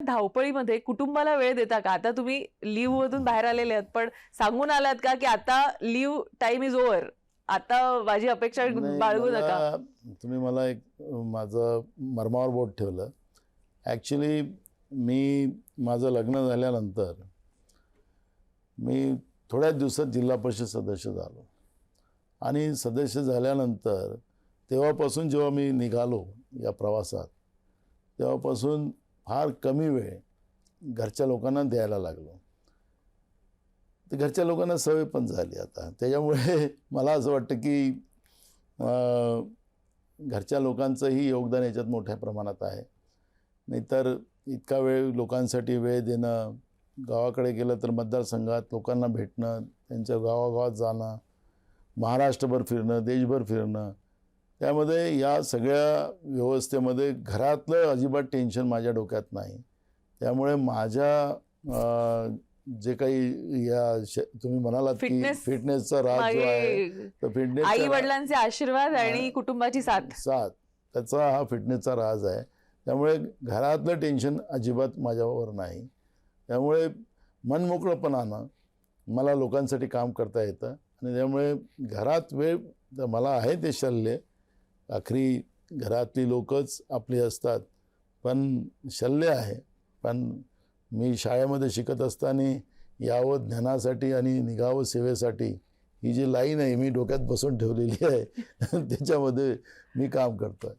धावपळीमध्ये कुटुंबाला वेळ देता का? आता तुम्ही लीव्ह मधून बाहेर आलेले आहात, पण सांगून आलात का की आता लीव्ह टाइम इज ओव्हर, आता माझी अपेक्षा नाही, बाळगू नका? तुम्ही मला एक माझं मर्मावर बोट ठेवलं. ॲक्च्युली माझं लग्न झाल्यानंतर मी थोड्याच दिवसात जिल्हा परिषद सदस्य झालो आणि सदस्य झाल्यानंतर तेव्हापासून जेव्हा मी निघालो या प्रवासात, तेव्हापासून फार कमी वेळ घरच्या लोकांना द्यायला लागलो. तर घरच्या लोकांना सवय पण झाली आता. त्याच्यामुळे मला असं वाटतं की घरच्या लोकांचंही योगदान याच्यात मोठ्या प्रमाणात आहे. नाहीतर इतका वेळ लोकांसाठी वेळ देणं, गावाकडे गेलं तर मतदारसंघात लोकांना भेटणं, त्यांच्या गावागावात जाणं, महाराष्ट्रभर फिरणं, देशभर फिरणं, त्यामध्ये या सगळ्या व्यवस्थेमध्ये घरातलं अजिबात टेन्शन माझ्या डोक्यात नाही. त्यामुळे माझ्या जे काही तुम्ही म्हणालात की फिटनेसचा राज जो आहे, तर फिटनेस आई वडिलांचे आशीर्वाद आणि कुटुंबाची साथ त्याचा हा फिटनेसचा राज आहे. त्यामुळे घरातलं टेन्शन अजिबात माझ्यावर नाही. त्यामुळे मनमोकळेपणानं मला लोकांसाठी काम करता येतं आणि त्यामुळे घरात वेळ तर मला आहे ते शल्य. आखरी घरातली लोकच आपली असतात, पण शल्य आहे. पण मी शाळेमध्ये शिकत असताना यावं ज्ञानासाठी आणि निघावं सेवेसाठी ही जी लाईन आहे मी डोक्यात बसवून ठेवलेली आहे त्याच्यामध्ये मी काम करतो आहे.